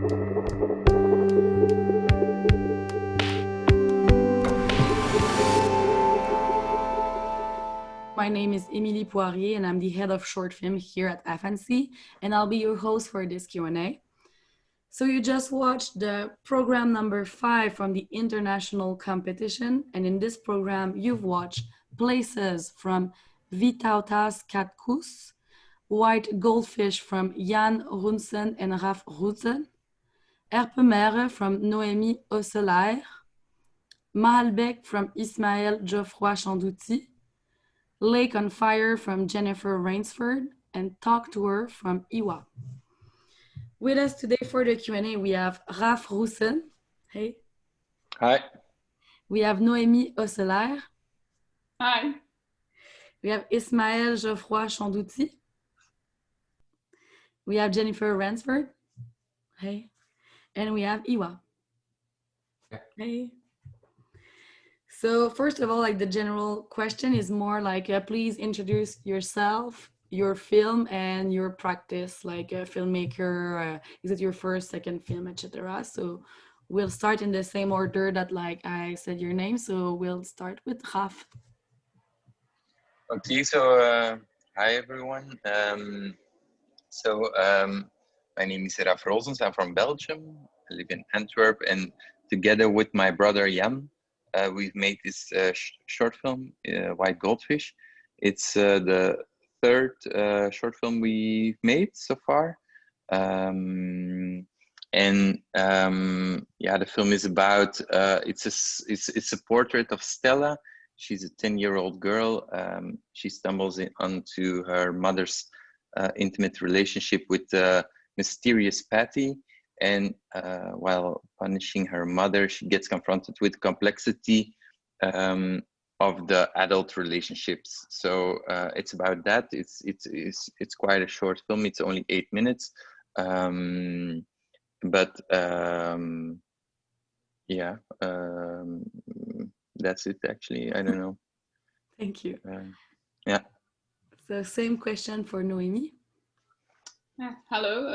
My name is EMILIE Poirier and I'm the head of short film here at FNC, and I'll be your host for this Q&A. So you just watched the program number 5 from the international competition, and in this program you've watched Places from Vytautas Katkus, White Goldfish from Jan Roosens and Raf Roosens, Erpe-Mere from Noemi Osselaer, Maalbeek from Ismaël, Joffroy, Chandoutis, Lake on Fire from Jennifer Rainsford, and Talk to Her from Iwa. With us today for the Q&A, we have Raf Roosens. Hey. Hi. We have Noemi Osselaer. Hi. We have Ismaël, Joffroy, Chandoutis. We have Jennifer Rainsford. Hey. And we have Iwa. Hey. So first of all, like the general question is more like, please introduce yourself, your film, and your practice, like a filmmaker. Is it your first, second film, etc.? So we'll start in the same order that like I said your name. So we'll start with Raf. Okay, so hi everyone. My name is Raf Roosens. I'm from Belgium. I live in Antwerp, and together with my brother Jan, we've made this short film, White Goldfish. It's the third short film we've made so far. Yeah, the film is about, it's a portrait of Stella. She's a 10-year-old girl. She stumbles onto her mother's intimate relationship with mysterious Patty. And while punishing her mother, she gets confronted with complexity of the adult relationships. So it's about that. It's quite a short film. It's only 8 minutes, that's it. Actually, I don't know. Thank you. Yeah. So same question for Noemi. Hello,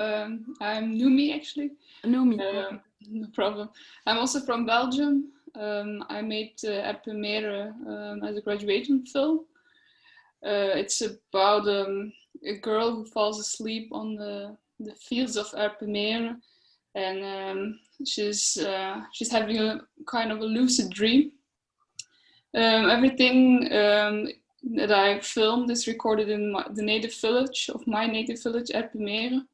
I'm Noemi actually. Noemi. No problem. I'm also from Belgium. I made Erpe-Mere as a graduation film. It's about a girl who falls asleep on the fields of Erpe-Mere, and she's having a kind of a lucid dream. Everything that I filmed is recorded in the native village of my native village, Erpe-Mere.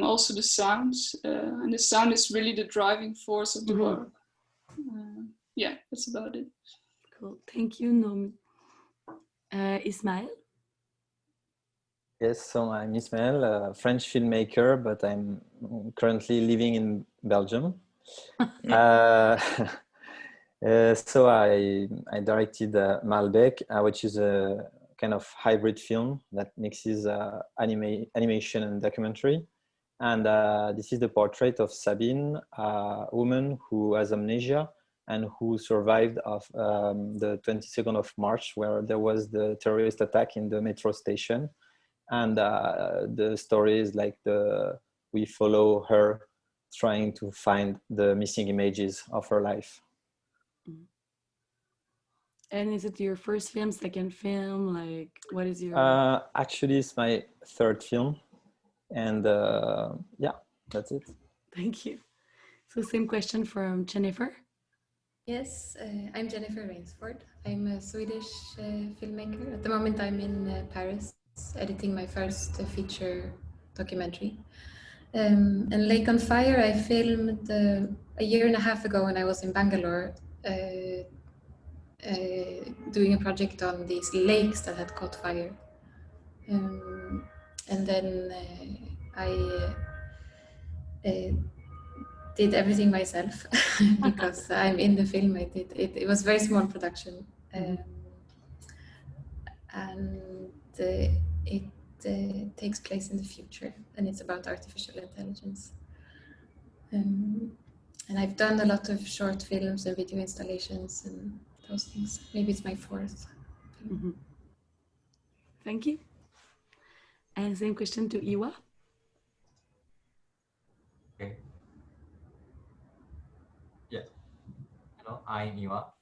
Also the sounds, and the sound is really the driving force of the work. Yeah, that's about it. Cool, thank you, Noemi. Ismaël? Yes, so I'm Ismaël, a French filmmaker, but I'm currently living in Belgium. So I directed Maalbeek, which is a kind of hybrid film that mixes animation and documentary. And this is the portrait of Sabine, a woman who has amnesia and who survived of the 22nd of March, where there was the terrorist attack in the metro station. And the story is like we follow her trying to find the missing images of her life. And is it your first film, second film? Like, what is your... Actually, it's my third film. And yeah, that's it. Thank you. So same question from Jennifer. Yes, I'm Jennifer Rainsford. I'm a Swedish filmmaker. At the moment, I'm in Paris, editing my first feature documentary. And Lake on Fire, I filmed a year and a half ago when I was in Bangalore, doing a project on these lakes that had caught fire. And then I did everything myself because I'm in the film. I did it was a very small production, and it takes place in the future, and it's about artificial intelligence. And I've done a lot of short films and video installations and those things. Maybe it's my fourth film. Thank you. And same question to Iwa. Okay. I'm 이와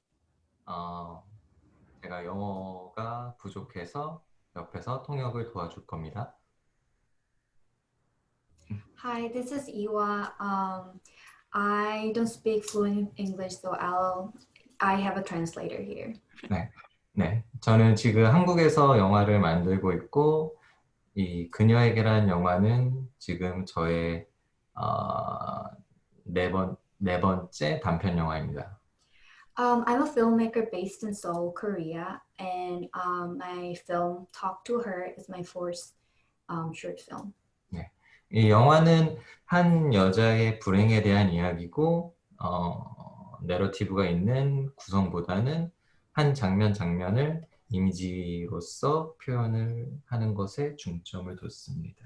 제가 영어가 부족해서 옆에서 통역을 도와줄 겁니다. Hi, this is Iwa. I don't speak fluent English, so I have a translator here. 네, 저는 지금 한국에서 영화를 만들고 있고 이 그녀에게란 영화는 지금 저의 네 번째 단편 영화입니다. I'm a filmmaker based in Seoul, Korea, and my film Talk to Her is my fourth short film. 네, 이 영화는 한 여자의 불행에 대한 이야기고 내러티브가 있는 구성보다는 한 장면을 이미지로서 표현을 하는 것에 중점을 뒀습니다.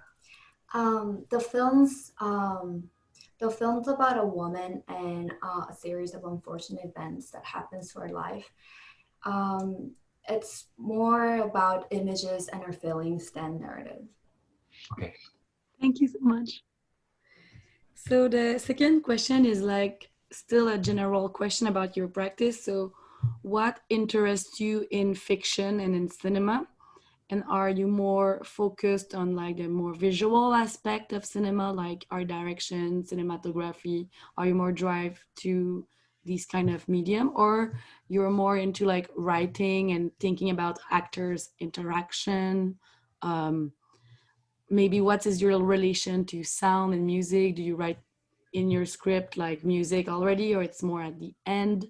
The film's about a woman and a series of unfortunate events that happens to her life. It's more about images and her feelings than narrative. Okay. Thank you so much. So the second question is like still a general question about your practice. So what interests you in fiction and in cinema? And are you more focused on like the more visual aspect of cinema, like art direction, cinematography? Are you more drive to these kind of medium, or you're more into like writing and thinking about actors' interaction? Maybe what is your relation to sound and music? Do you write in your script like music already, or it's more at the end?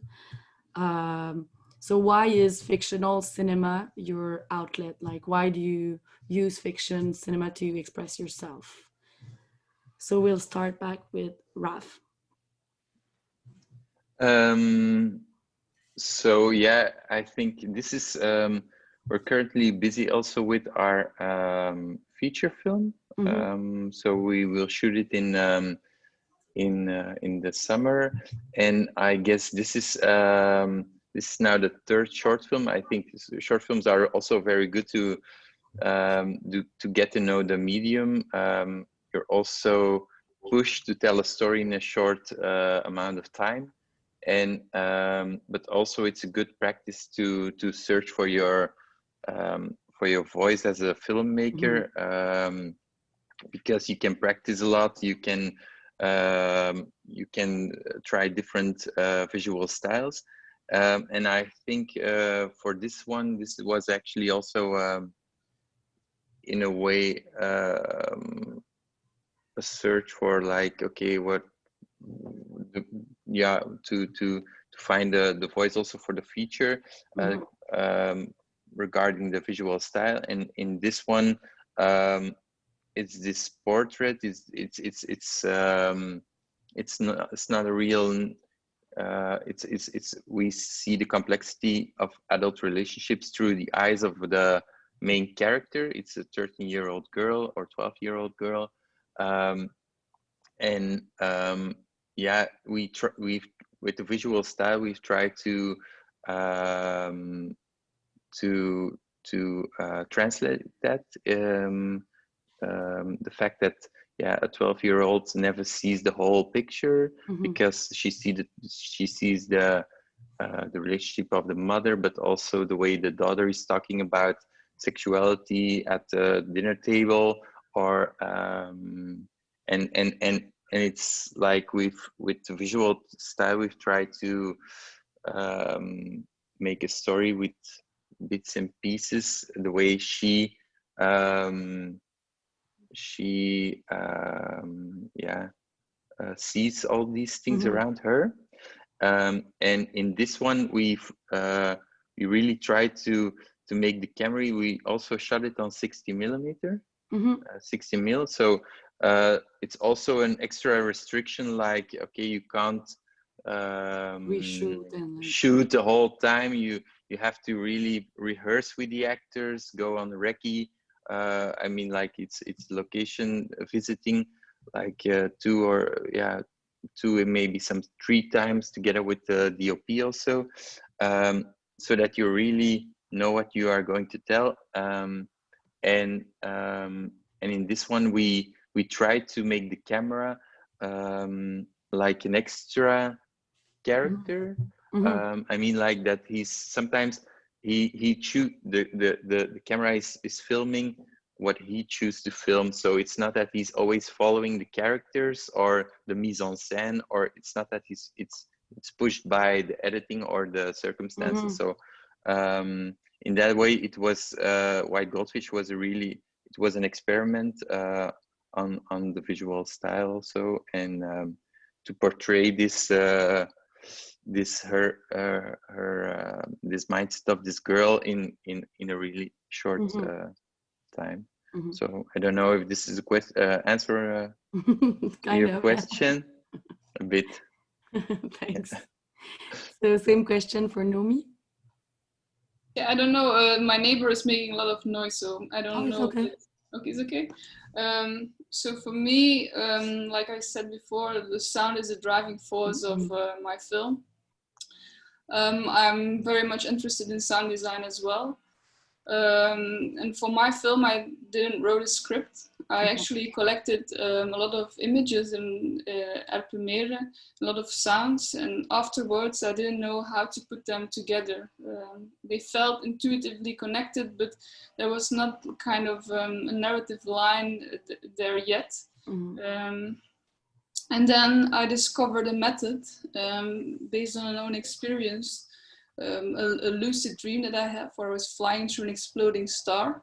So why is fictional cinema your outlet? Like, why do you use fiction cinema to express yourself? So we'll start back with Raf. So yeah, I think this is we're currently busy also with our feature film. So we will shoot it in the summer, and I guess this is now the third short film. I think short films are also very good to get to know the medium. You're also pushed to tell a story in a short amount of time, and but also it's a good practice to search for your voice as a filmmaker, because you can practice a lot. You can try different visual styles, and I think for this one, this was actually also in a way a search for like, okay, what to find the voice also for the feature regarding the visual style. And in this one, it's this portrait. It's not a real. We see the complexity of adult relationships through the eyes of the main character. It's a 13-year-old girl or 12-year-old girl, yeah, we've with the visual style we've tried to translate that. The fact that a 12-year-old never sees the whole picture because she sees the relationship of the mother, but also the way the daughter is talking about sexuality at the dinner table, or and it's like with the visual style we've tried to make a story with bits and pieces, the way she sees all these things around her. And in this one, we really tried to make the camera. We also shot it on 60 millimeter, 60 mil. So it's also an extra restriction. Like, okay, you can't shoot the whole time. You have to really rehearse with the actors, go on recce. I mean, like it's location visiting, like two and maybe some 3 times together with the DOP also, so that you really know what you are going to tell. And in this one, we tried to make the camera like an extra character, I mean, like that he's sometimes he choose the camera is filming what he chooses to film. So it's not that he's always following the characters or the mise en scène, or it's not that it's pushed by the editing or the circumstances. So in that way, it was White Goldfish was it was an experiment on the visual style also, and to portray this this mindset of this girl in a really short time. So I don't know if this is a answer to your question. A bit. Thanks. So same question for Noemi. Yeah, I don't know. My neighbor is making a lot of noise, so I don't know. Okay. Okay, it's okay. So for me, like I said before, the sound is a driving force of my film. I'm very much interested in sound design as well. And for my film, I didn't write a script. I actually collected a lot of images in Erpe-Mere, a lot of sounds, and afterwards I didn't know how to put them together. They felt intuitively connected, but there was not kind of a narrative line there yet. And then I discovered a method based on an own experience. A lucid dream that I had where I was flying through an exploding star.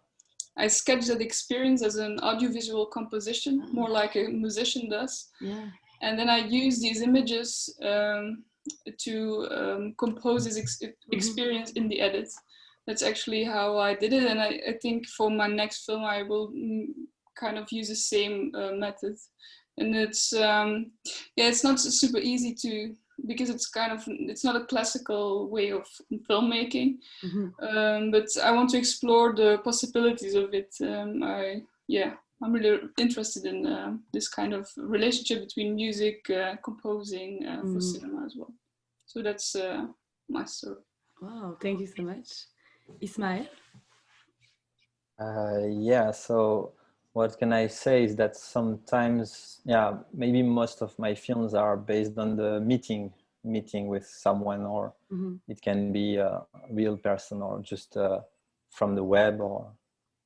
I sketched that experience as an audiovisual composition, more like a musician does. Yeah. And then I used these images to compose this experience in the edit. That's actually how I did it. And I think for my next film, I will kind of use the same method. And it's, it's not super easy to, because it's not a classical way of filmmaking, but I want to explore the possibilities of it. I'm really interested in this kind of relationship between music, composing for cinema as well. So that's my story. Wow, thank you so much. Ismaël? Yeah, so what can I say is that sometimes, maybe most of my films are based on the meeting with someone, or it can be a real person or just from the web or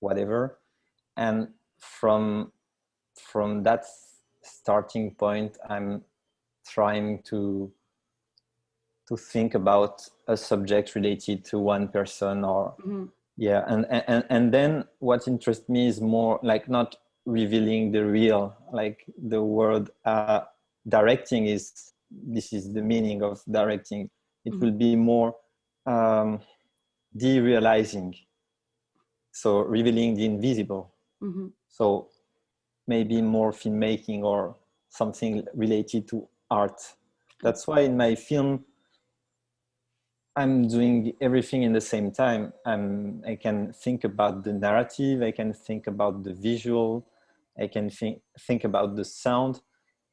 whatever. And from that starting point, I'm trying to think about a subject related to one person, or and then what interests me is more like not revealing the real, like the word directing is, this is the meaning of directing. It will be more derealizing, so revealing the invisible. So maybe more filmmaking or something related to art. That's why in my film I'm doing everything in the same time. I can think about the narrative, I can think about the visual, I can think about the sound,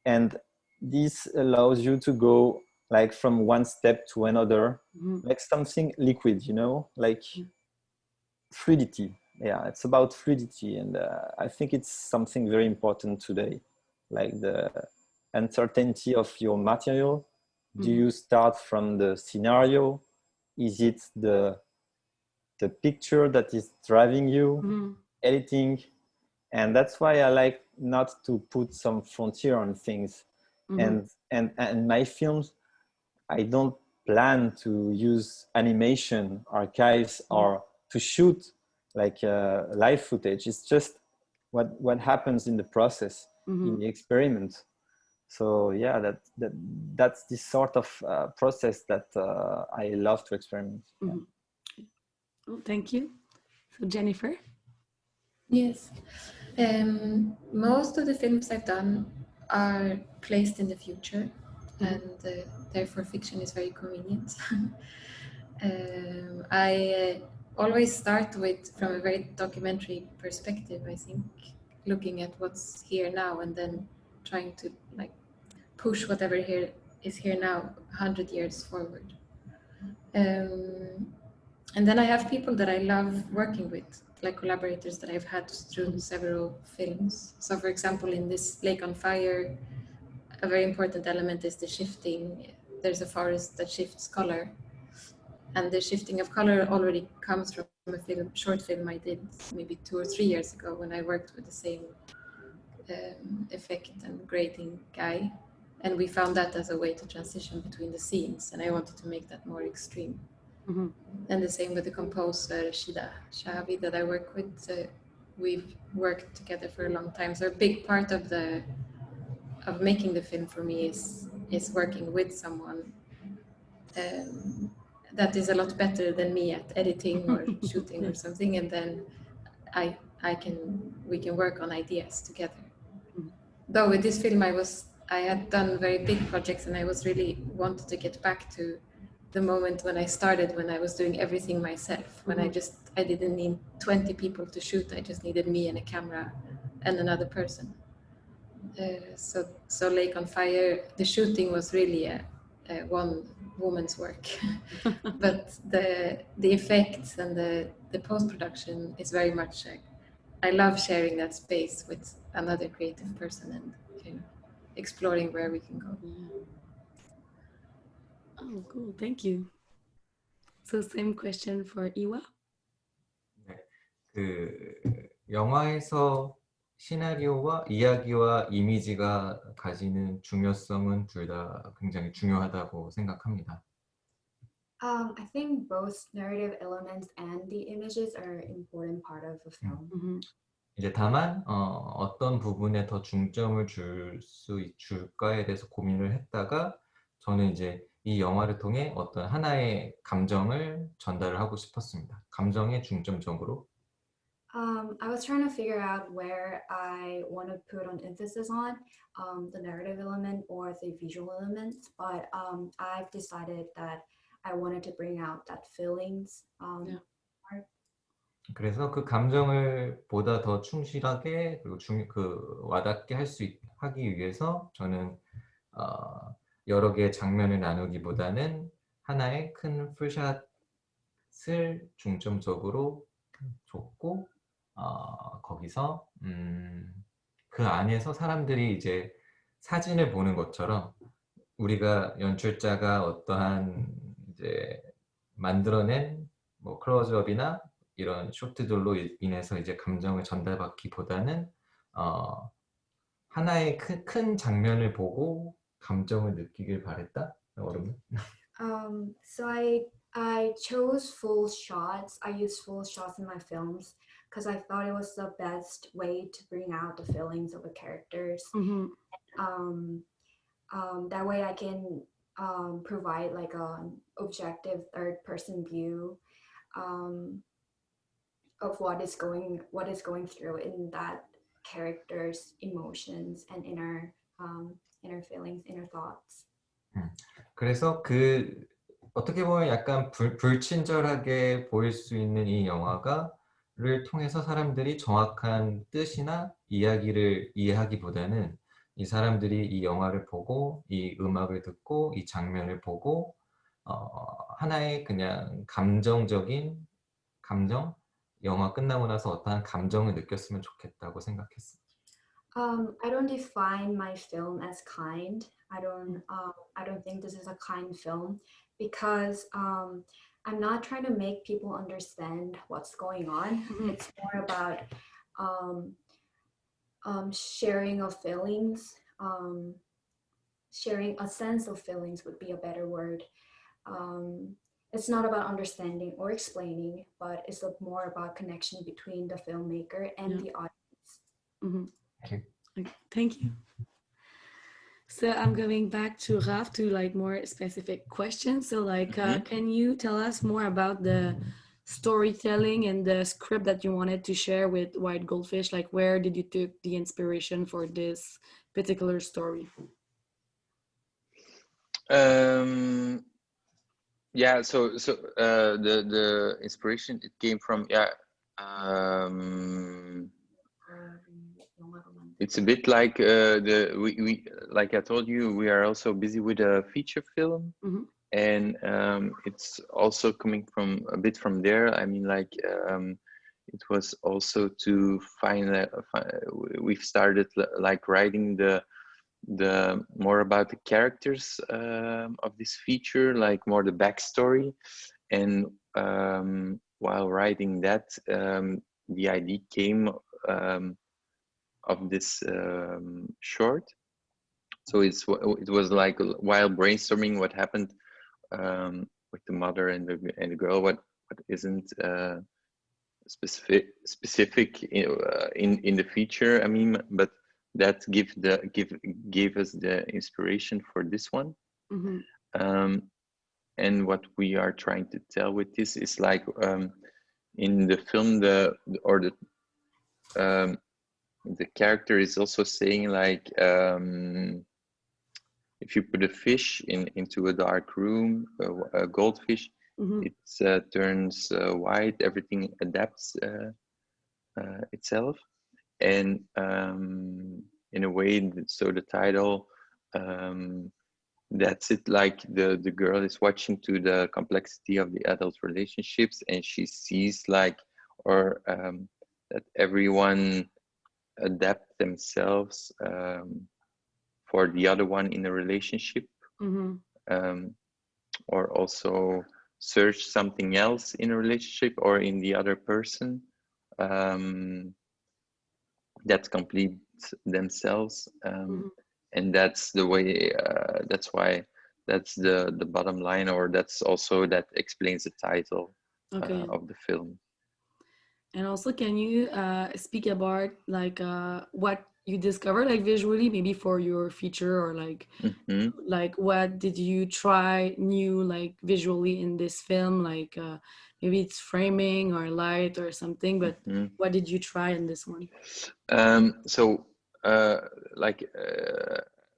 and this allows you to go like from one step to another, like something liquid, like fluidity. Yeah, it's about fluidity, and I think it's something very important today, like the uncertainty of your material. Do you start from the scenario? Is it the picture that is driving you, editing? And that's why I like not to put some frontier on things. And my films, I don't plan to use animation archives or to shoot like live footage. It's just what happens in the process, in the experiment. So yeah, that's the sort of process that I love to experiment. Oh, thank you. So Jennifer? Yes. Most of the films I've done are placed in the future, and therefore fiction is very convenient. I always start from a very documentary perspective, I think, looking at what's here now and then trying to like push whatever is here now 100 years forward. And then I have people that I love working with, like collaborators that I've had through several films. So for example, in this Lake on Fire, a very important element is the shifting there's a forest that shifts color, and the shifting of color already comes from a short film I did maybe 2 or 3 years ago when I worked with the same effect and grading guy, and we found that as a way to transition between the scenes, and I wanted to make that more extreme. And the same with the composer Shida Shahabi that I work with. We've worked together for a long time, so a big part of making the film for me is working with someone that is a lot better than me at editing or shooting or something, and then we can work on ideas together. Though with this film I had done very big projects, and I was really wanted to get back to the moment when I started, when I was doing everything myself, when I didn't need 20 people to shoot, I just needed me and a camera and another person. So Lake on Fire, the shooting was really a one woman's work, but the effects and the post-production is very much I love sharing that space with another creative person and exploring where we can go. Oh, cool. Thank you. So same question for Iwa. 네, 그 영화에서 시나리오와 이야기와 이미지가 가지는 중요성은 둘 다 굉장히 중요하다고 생각합니다. I think both narrative elements and the images are an important part of a film. 이제 다만 어떤 부분에 더 중점을 줄까에 대해서 고민을 했다가 저는 이제 이 영화를 통해 어떤 하나의 감정을 전달을 하고 싶었습니다. 감정에 중점적으로. I was trying to figure out where I want to put an emphasis on the narrative element or the visual element, but I've decided that I wanted to bring out that feelings part. 그래서 그 감정을 보다 더 충실하게 그리고 와닿게 하기 위해서 저는 여러 개의 장면을 나누기보다는 하나의 큰 풀샷을 중점적으로 줬고 거기서 그 안에서 사람들이 이제 사진을 보는 것처럼 우리가 연출자가 어떠한 이제 만들어낸 뭐 클로즈업이나 이런 쇼트들로 인해서 이제 감정을 전달받기보다는 하나의 큰 장면을 보고 감정을 느끼길 바랬다. 어렵네. So I chose full shots. I use full shots in my films because I thought it was the best way to bring out the feelings of the characters. That way I can provide like an objective third-person view of what is going through in that character's emotions and inner feelings, inner thoughts. 그래서 어떻게 보면 약간 불친절하게 보일 수 있는 이 영화를 통해서 사람들이 정확한 뜻이나 이야기를 이해하기보다는 이 사람들이 이 영화를 보고 이 음악을 듣고 이 장면을 보고 하나의 그냥 감정적인 감정? 영화 끝나고 나서 어떠한 감정을 느꼈으면 좋겠다고 생각했어요. I don't define my film as kind. I don't think this is a kind film because I'm not trying to make people understand what's going on. It's more about sharing of feelings. Sharing a sense of feelings would be a better word. It's not about understanding or explaining, but it's more about connection between the filmmaker and the audience. Okay. Thank you. So I'm going back to Raf to like more specific questions. So like, can you tell us more about the storytelling and the script that you wanted to share with White Goldfish? Like, where did you take the inspiration for this particular story? Yeah, so the inspiration, it came from it's a bit like we like I told you, we are also busy with a feature film, and it's also coming from a bit from there. I mean, like it was also to find we've started like writing the more about the characters of this feature, like more the backstory. And while writing that, the idea came of this short. So it was like while brainstorming what happened with the mother and the girl, what isn't specific in the feature. I mean, but that gave us the inspiration for this one. And what we are trying to tell with this is like in the film, the character is also saying like, if you put a fish into a dark room, a goldfish, it turns white. Everything adapts itself, and in a way, so the title, that's it. Like the girl is watching to the complexity of the adult relationships, and she sees like, or that everyone adapt themselves for the other one in a relationship, or also search something else in a relationship or in the other person that completes themselves. And that's the way, that's why, that's the bottom line, or that's also, that explains the title of the film. And also, can you speak about like what you discovered, like visually, maybe for your feature, or like like what did you try new, like visually in this film? Like maybe it's framing or light or something, but what did you try in this one? So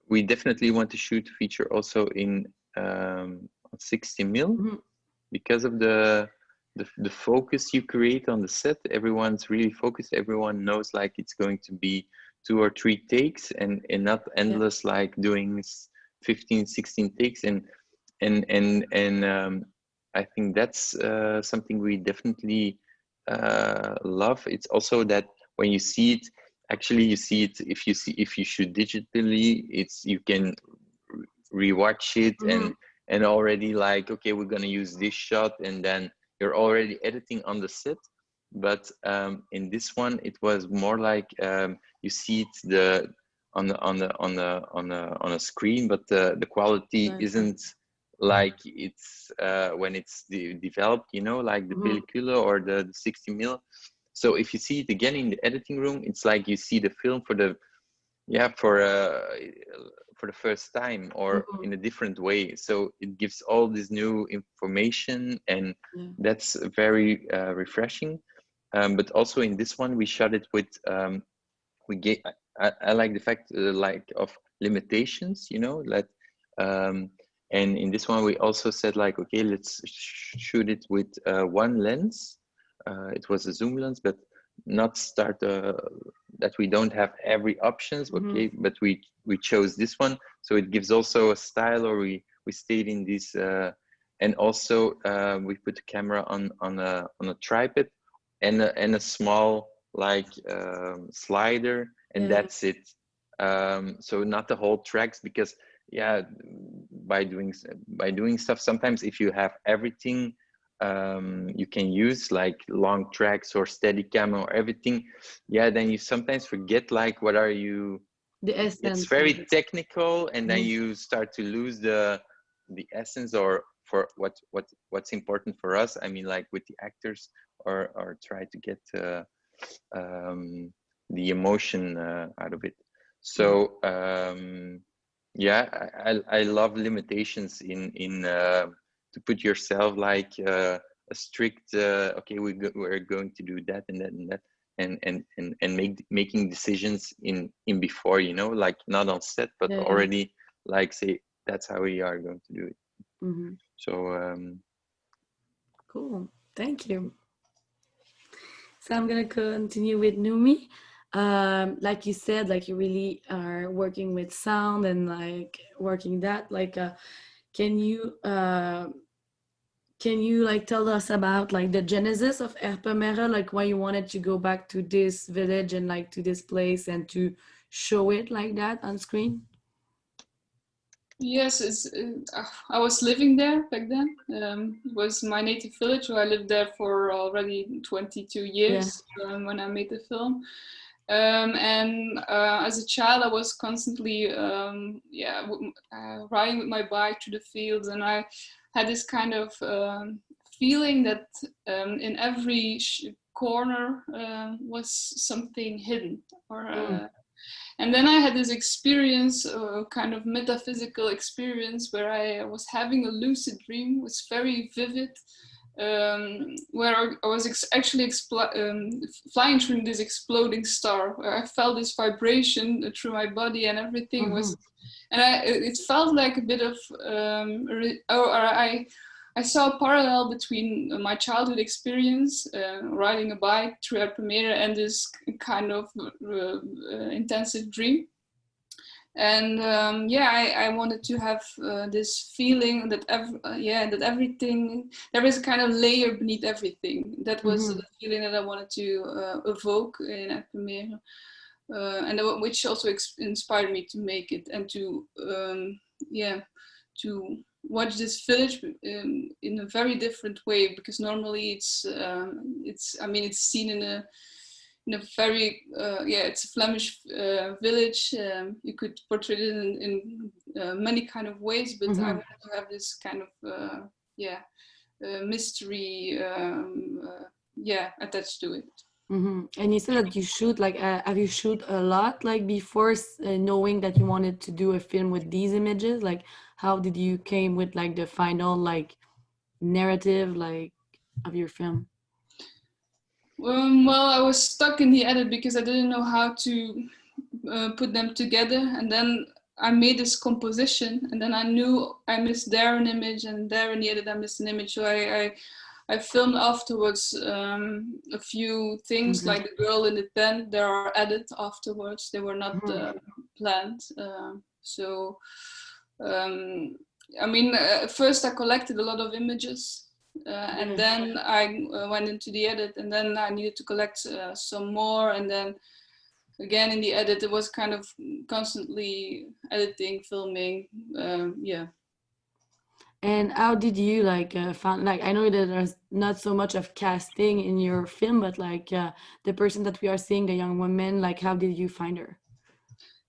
we definitely want to shoot feature also in 60mm because of the focus you create on the set. Everyone's really focused. Everyone knows like it's going to be 2 or 3 takes, and not endless, like doing 15, 16 takes. And I think that's something we definitely love. It's also that when you see it, actually you see it, if you shoot digitally, you can rewatch it and already like, okay, we're gonna use this shot, and then you're already editing on the set. But in this one, it was more like you see it on a screen, but the quality isn't like it's when it's developed, you know, like the pellicule or the 60mm. So if you see it again in the editing room, it's like you see the film for the first time, or in a different way. So it gives all this new information, and that's very refreshing. But also in this one, we shot it with I like the fact like of limitations, you know, like and in this one we also said like, okay, let's shoot it with one lens. It was a zoom lens, but not start that we don't have every options. Okay, but we chose this one, so it gives also a style, or we stayed in this and also we put the camera on a tripod and a small like slider, and that's it. So not the whole tracks, because by doing stuff, sometimes if you have everything you can use, like long tracks or Steadicam or everything, then you sometimes forget like what are you, the essence. It's very technical, and then you start to lose the essence, or for what's important for us. I mean, like with the actors, or try to get the emotion out of it. So I love limitations in to put yourself like a strict okay, we're going to do that and that and that, and making decisions in before, you know, like not on set, but already like say that's how we are going to do it. So cool, thank you. So I'm gonna continue with Noemi. Like you said, like you really are working with sound and like working that, like can you like tell us about like the genesis of Erpe-Mere, like why you wanted to go back to this village and like to this place and to show it like that on screen? Yes, I was living there back then. It was my native village, so I lived there for already 22 years when I made the film. And as a child, I was constantly riding with my bike through the fields, and I had this kind of feeling that in every corner was something hidden, or and then I had this experience, kind of metaphysical experience, where I was having a lucid dream. It was very vivid, where I was actually flying through this exploding star, where I felt this vibration through my body, and everything was, and it felt like a bit of, I saw a parallel between my childhood experience, riding a bike through Erpe-Mere, and this kind of intensive dream. And I wanted to have this feeling that that everything, there is a kind of layer beneath everything. That was the feeling that I wanted to evoke in Erpe-Mere, and which also inspired me to make it, and to watch this village in a very different way, because normally it's seen in a very it's a Flemish village. You could portray it in many kind of ways, but I wanted to have this kind of mystery attached to it. And you said that you shoot, like, have you shoot a lot, like, before knowing that you wanted to do a film with these images? Like, how did you came with, like, the final, like, narrative, like, of your film? Well, I was stuck in the edit because I didn't know how to put them together, and then I made this composition, and then I knew I missed there an image, and there in the edit I missed an image, so I filmed afterwards a few things, like the girl in the tent. There are added afterwards. They were not planned. First I collected a lot of images, and then I went into the edit, and then I needed to collect some more, and then again in the edit it was kind of constantly editing, filming. And how did you, like, found, like, I know that there's not so much of casting in your film, but, like, the person that we are seeing, the young woman, like, how did you find her?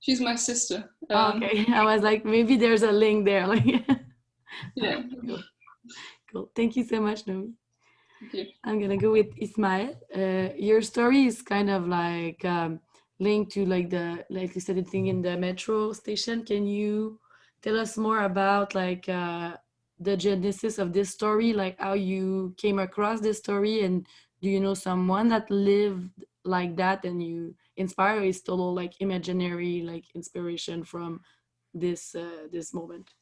She's my sister. Okay, I was like, maybe there's a link there. Like, yeah. Cool. Thank you so much, Noemi. Thank you. I'm gonna go with Ismaël. Your story is kind of like linked to, like you said, the thing in the metro station. Can you tell us more about, like, the genesis of this story, like how you came across this story, and do you know someone that lived like that and you inspire, or is total, like, imaginary, like, inspiration from this moment?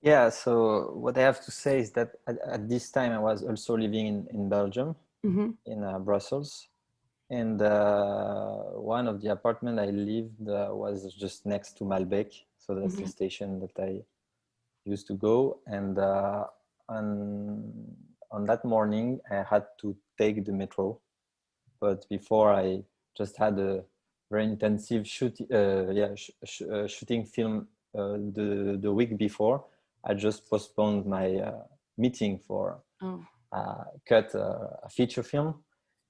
Yeah, so what I have to say is that at this time I was also living in Belgium, in Brussels, and one of the apartments I lived was just next to Maalbeek, so that's the station that I used to go. And on that morning I had to take the metro, but before I just had a very intensive shooting film the week before. I just postponed my meeting for cut a feature film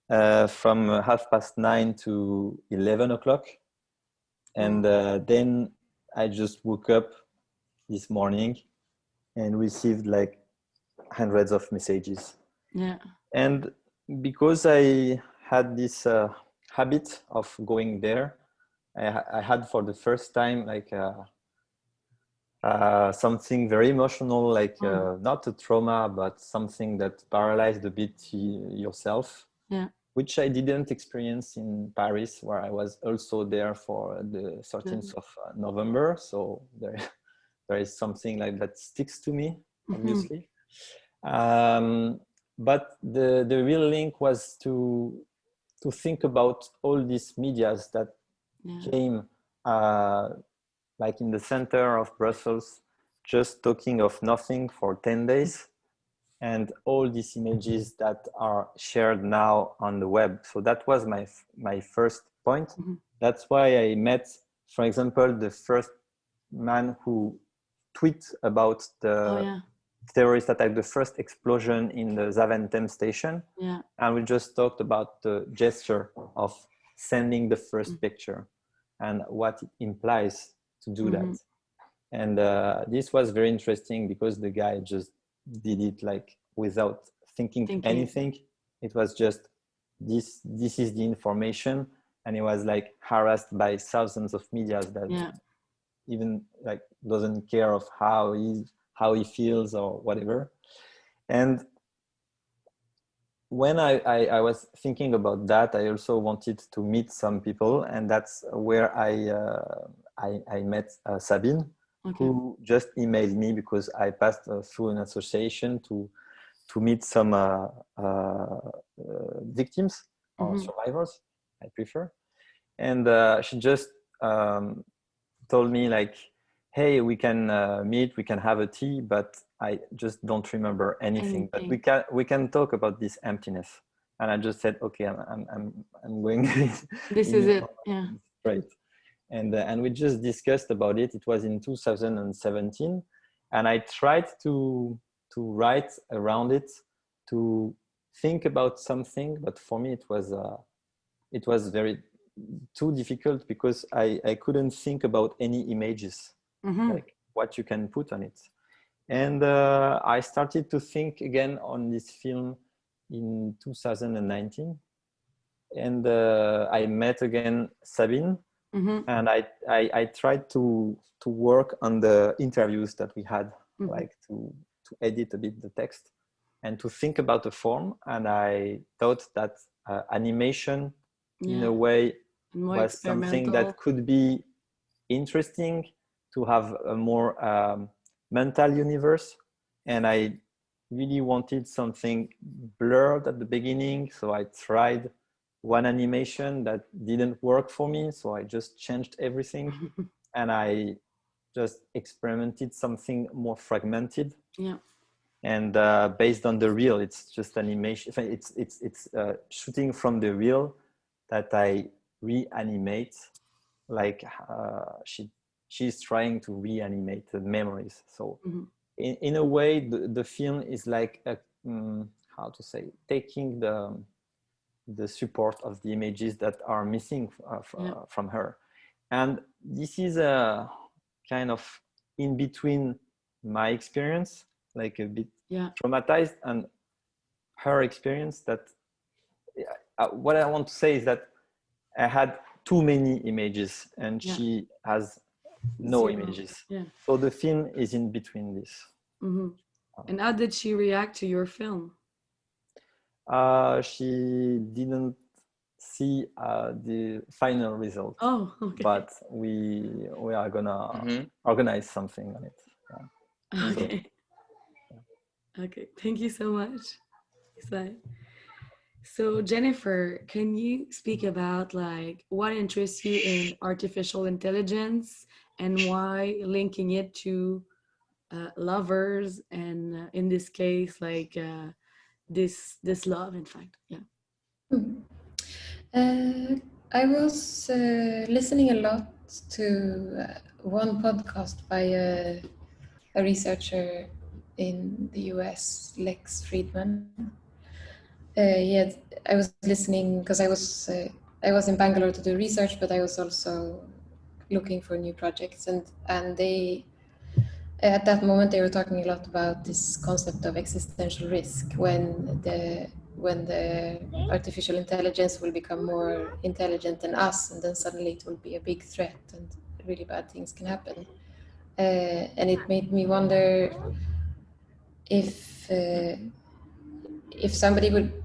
from 9:30 to 11 o'clock. And then I just woke up this morning and received like hundreds of messages. Yeah. And because I had this habit of going there, I had for the first time like something very emotional, like not a trauma, but something that paralyzed a bit yourself, which I didn't experience in Paris, where I was also there for the 13th of November. So there is something like that sticks to me, obviously. But the real link was to think about all these medias that came like in the center of Brussels, just talking of nothing for 10 days, and all these images that are shared now on the web. So that was my first point. That's why I met, for example, the man who tweet about the terrorist attack, the first explosion in the Zaventem station. Yeah. And we just talked about the gesture of sending the first picture and what it implies to do that. And this was very interesting because the guy just did it like without thinking anything. It was just this is the information, and he was like harassed by thousands of medias that even like doesn't care of how he feels or whatever. And when I was thinking about that, I also wanted to meet some people, and that's where I met Sabine, who just emailed me because I passed through an association to meet some victims or survivors, I prefer. And she just told me like, hey, we can meet, we can have a tea, but I just don't remember anything. But we can talk about this emptiness. And I just said, okay, I'm going. This is it. Yeah. Right. And we just discussed about it. It was in 2017, and I tried to write around it, to think about something, but for me it was very too difficult because I couldn't think about any images, like what you can put on it. And I started to think again on this film in 2019, and I met again Sabine, and I tried to work on the interviews that we had, like to edit a bit the text and to think about the form. And I thought that animation in a way was something that could be interesting, to have a more mental universe. And I really wanted something blurred at the beginning, so I tried one animation that didn't work for me, so I just changed everything. And I just experimented something more fragmented. Yeah. And based on the reel, it's just animation. It's shooting from the reel that I reanimate, like she's trying to reanimate the memories. So in a way, the film is like how to say, taking the support of the images that are missing from her. And this is a kind of in between my experience, like a bit traumatized, and her experience. That what I want to say is that I had too many images and she has no images. So the film is in between this. And how did she react to your film? She didn't see the final result. Oh, okay. But we are gonna organize something on it. Okay. Okay, thank you so much, Ismaël. So Jennifer, can you speak about like what interests you in artificial intelligence and why linking it to lovers, and in this case, like this love, in fact? I was listening a lot to one podcast by a researcher in the US, Lex Friedman. I was listening because I was in Bangalore to do research, but I was also looking for new projects, and they at that moment they were talking a lot about this concept of existential risk when the artificial intelligence will become more intelligent than us, and then suddenly it will be a big threat and really bad things can happen. And it made me wonder if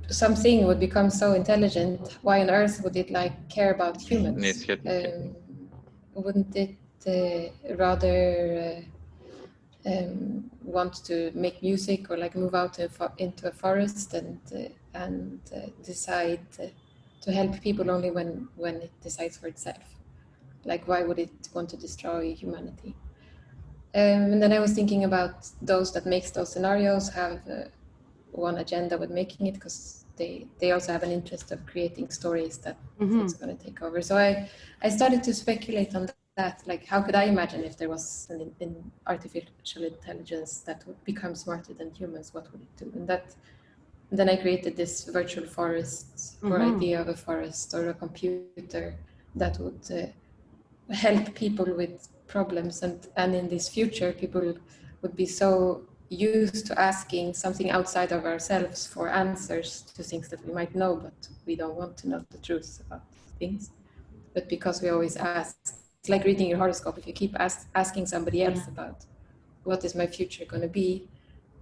something would become so intelligent, why on earth would it like care about humans? Wouldn't it rather want to make music or like move out into a forest and decide to help people only when it decides for itself? Like, why would it want to destroy humanity? And then I was thinking about those that makes those scenarios have one agenda with making it, because they also have an interest of creating stories that it's going to take over. So I started to speculate on that, like, how could I imagine if there was an artificial intelligence that would become smarter than humans, what would it do? And then I created this virtual forest or idea of a forest or a computer that would help people with problems. And in this future, people would be so used to asking something outside of ourselves for answers to things that we might know, but we don't want to know the truth about things. But because we always ask, it's like reading your horoscope. If you keep asking somebody else about what is my future going to be,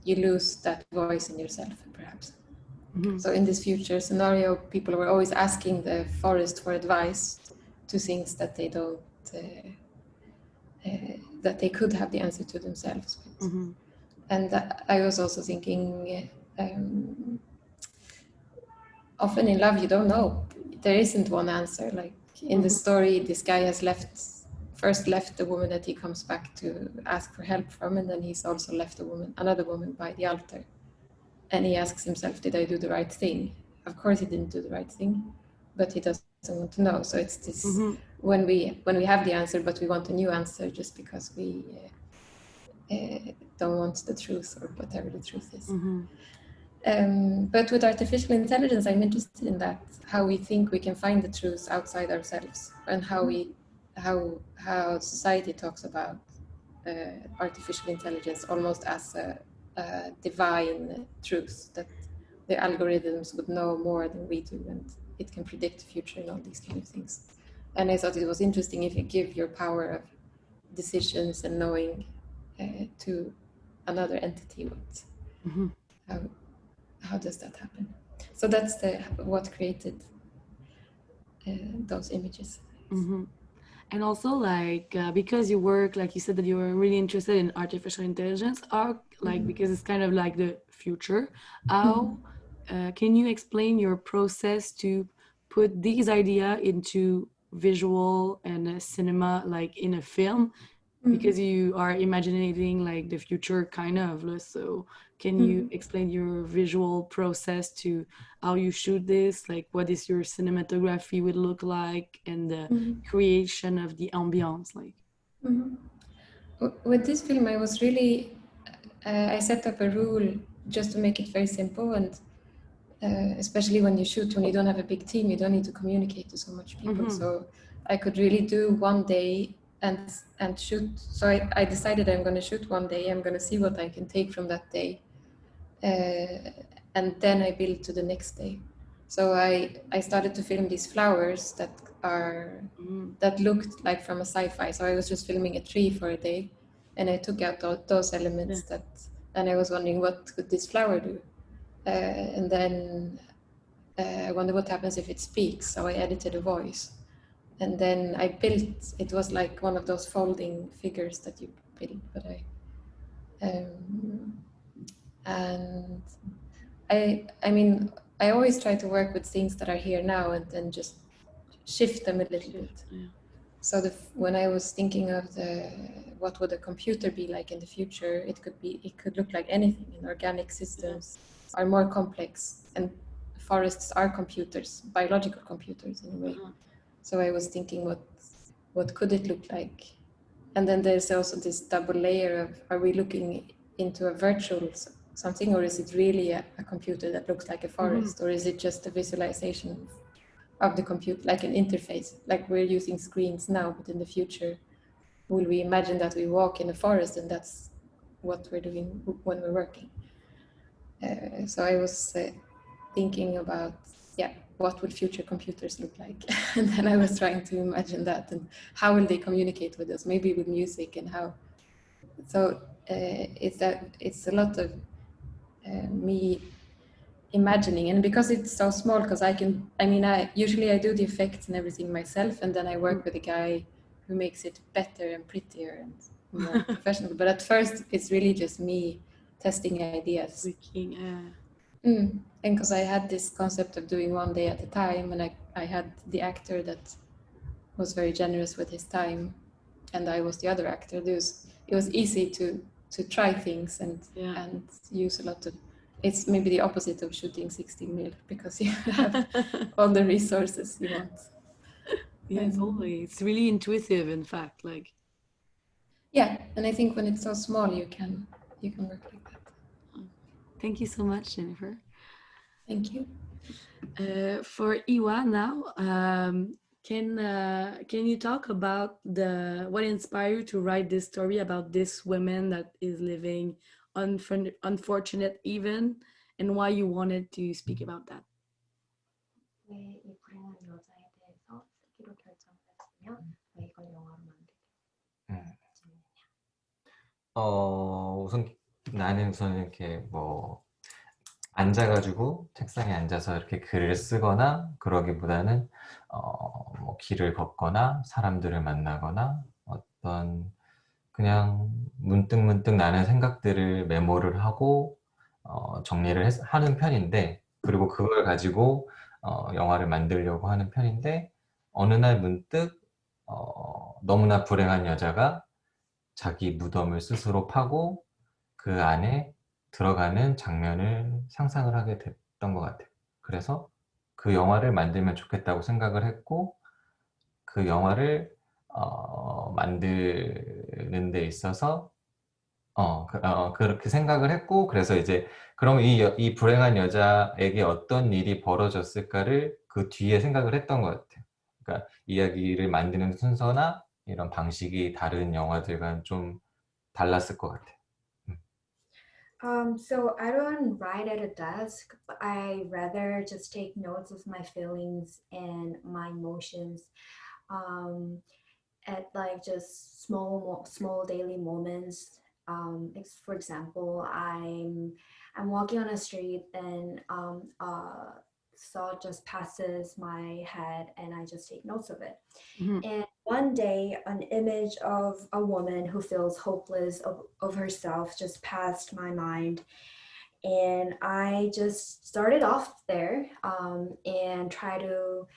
you lose that voice in yourself, perhaps. So in this future scenario, people were always asking the forest for advice to things that they don't, that they could have the answer to themselves. And I was also thinking, often in love, you don't know. There isn't one answer. Like in the story, this guy has first left the woman that he comes back to ask for help from, and then he's also left another woman by the altar. And he asks himself, did I do the right thing? Of course he didn't do the right thing, but he doesn't want to know. So it's this, when we have the answer, but we want a new answer just because we don't want the truth or whatever the truth is. But with artificial intelligence, I'm interested in that, how we think we can find the truth outside ourselves, and how society talks about artificial intelligence almost as a divine truth, that the algorithms would know more than we do, and it can predict the future and all these kind of things. And I thought it was interesting, if you give your power of decisions and knowing to another entity, how does that happen? So that's what created those images. And also, like, because you work, like you said, that you were really interested in artificial intelligence, or like, because it's kind of like the future, how can you explain your process to put these ideas into visual and cinema, like in a film? Because you are imagining like the future, kind of. So can you explain your visual process to how you shoot this, like what is your cinematography would look like, and the creation of the ambience, like? With this film, I was really I set up a rule just to make it very simple, and especially when you don't have a big team, you don't need to communicate to so much people. So I could really do one day and shoot. So I decided I'm going to shoot one day. I'm going to see what I can take from that day, and then I build to the next day. So I started to film these flowers that looked like from a sci-fi. So I was just filming a tree for a day, and I took out those elements and I was wondering, what could this flower do? And then I wonder what happens if it speaks. So I edited a voice. And then I built, it was like one of those folding figures that you build, but and I mean, I always try to work with things that are here now and then just shift them a little bit. So when I was thinking of what would a computer be like in the future, it could look like anything. And organic systems are more complex, and forests are computers, biological computers in a way. So I was thinking, what could it look like? And then there's also this double layer of, are we looking into a virtual something, or is it really a computer that looks like a forest, or is it just a visualization of the computer, like an interface, like we're using screens now, but in the future, will we imagine that we walk in a forest and that's what we're doing when we're working? So I was thinking about, what would future computers look like? And then I was trying to imagine that, and how will they communicate with us, maybe with music, and how. So it's a lot of me imagining, and because it's so small, because I usually I do the effects and everything myself, and then I work with a guy who makes it better and prettier and more professional. But at first, it's really just me testing ideas. And because I had this concept of doing one day at a time, and I had the actor that was very generous with his time, and I was the other actor. It was easy to try things and use a lot of. It's maybe the opposite of shooting 16 mil, because you have all the resources you want. Yeah, totally. It's really intuitive, in fact. Like, yeah, and I think when it's so small, you can work like that. thank you so much, Jennifer. Thank you. For Iwa now, can you talk about what inspired you to write this story about this woman that is living unfortunate even, and why you wanted to speak about that? 왜 이 불행한 여자에 대해서 쓰기로 결정을 했으며 왜 이걸 영화로 만들게 됐느냐. 우선 나는 이렇게 뭐 앉아가지고 책상에 앉아서 이렇게 글을 쓰거나 그러기보다는 뭐 길을 걷거나 사람들을 만나거나 어떤 그냥 문득 나는 생각들을 메모를 하고 정리를 하는 편인데, 그리고 그걸 가지고 영화를 만들려고 하는 편인데, 어느 날 문득 너무나 불행한 여자가 자기 무덤을 스스로 파고 그 안에 들어가는 장면을 상상을 하게 됐던 것 같아요. 그래서 그 영화를 만들면 좋겠다고 생각을 했고, 그 영화를 만드는 데 있어서 그렇게 생각을 했고, 그래서 이제 그럼 이 불행한 여자에게 어떤 일이 벌어졌을까를 그 뒤에 생각을 했던 것 같아요. 그러니까 이야기를 만드는 순서나 이런 방식이 다른 영화들과는 좀 달랐을 것 같아요. So I don't write at a desk, but I rather just take notes of my feelings and my emotions at like just small daily moments. For example, I'm walking on a street and thought just passes my head and I just take notes of it. Mm-hmm. And one day, an image of a woman who feels hopeless of herself just passed my mind. And I just started off there and try to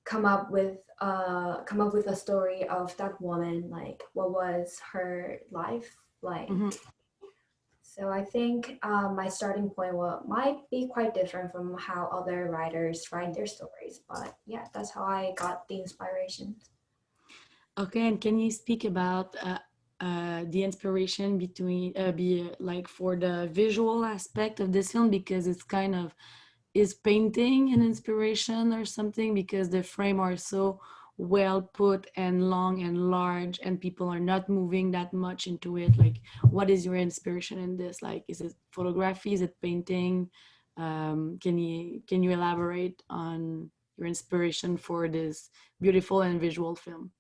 come up with a story of that woman, like what was her life like. Mm-hmm. So I think my starting point might be quite different from how other writers write their stories, but yeah, that's how I got the inspiration. Okay, and can you speak about the inspiration for the visual aspect of this film, because it's kind of, is painting an inspiration or something, because the frame are so well put and long and large and people are not moving that much into it? Like, what is your inspiration in this? Like, is it photography, is it painting? Can you elaborate on your inspiration for this beautiful and visual film?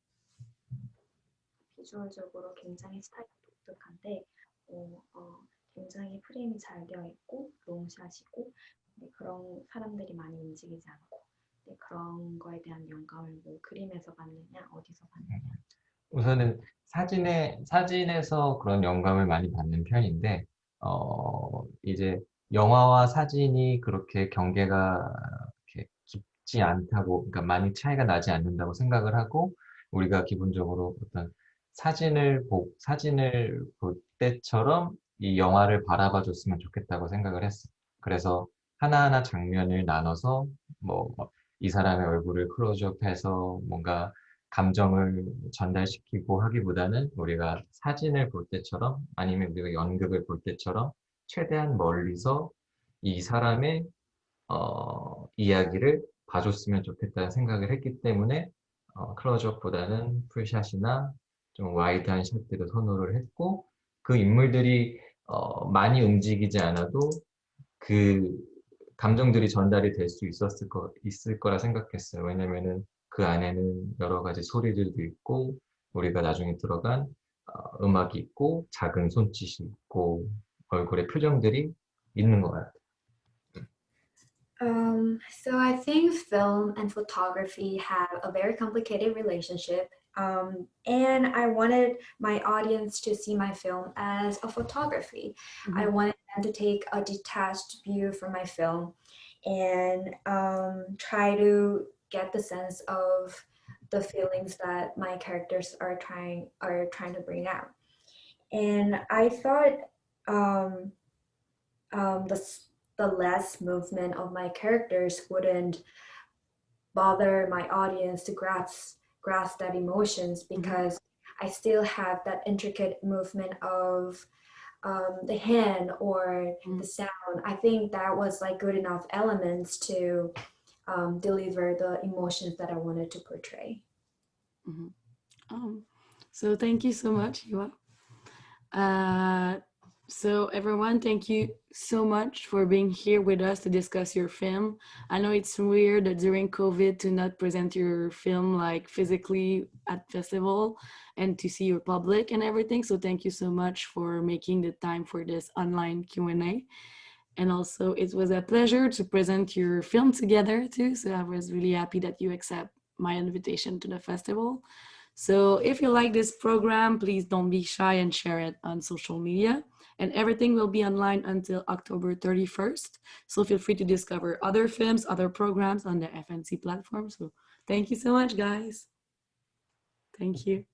비주얼적으로 굉장히 스타일이 독특한데 굉장히 프레임이 잘 되어 있고 롱샷이고 그런 사람들이 많이 움직이지 않고 그런 거에 대한 영감을 뭐 그림에서 받느냐 어디서 받느냐. 우선은 사진에서 그런 영감을 많이 받는 편인데, 이제 영화와 사진이 그렇게 경계가 이렇게 깊지 않다고, 그러니까 많이 차이가 나지 않는다고 생각을 하고, 우리가 기본적으로 어떤 사진을 볼 때처럼 이 영화를 바라봐 줬으면 좋겠다고 생각을 했어요. 그래서 하나하나 장면을 나눠서 뭐 이 사람의 얼굴을 클로즈업해서 뭔가 감정을 전달시키고 하기보다는 우리가 사진을 볼 때처럼, 아니면 우리가 연극을 볼 때처럼 최대한 멀리서 이 사람의 이야기를 봐줬으면 좋겠다는 생각을 했기 때문에 클로즈업보다는 풀샷이나 좀 와이드한 샷들을 선호를 했고, 그 인물들이 많이 움직이지 않아도 그 감정들이 전달이 될 수 있을 거라 생각했어요. 왜냐면은 그 안에는 여러 가지 소리들도 있고, 우리가 나중에 들어간 음악이 있고, 작은 손짓이 있고, 얼굴의 표정들이 있는 것 같아요. So I think film and photography have a very complicated relationship. And I wanted my audience to see my film as a photography. Mm-hmm. I wanted them to take a detached view from my film and try to get the sense of the feelings that my characters are trying to bring out. And I thought the less movement of my characters wouldn't bother my audience to grasp that emotions, because I still have that intricate movement of the hand or the sound. I think that was like good enough elements to deliver the emotions that I wanted to portray. So thank you so much, Hiwa. So everyone, thank you so much for being here with us to discuss your film. I know it's weird that during COVID to not present your film like physically at festival and to see your public and everything. So thank you so much for making the time for this online Q&A. And also it was a pleasure to present your film together too. So I was really happy that you accept my invitation to the festival. So if you like this program, please don't be shy and share it on social media. And everything will be online until October 31st. So feel free to discover other films, other programs on the FNC platform. So thank you so much, guys. Thank you.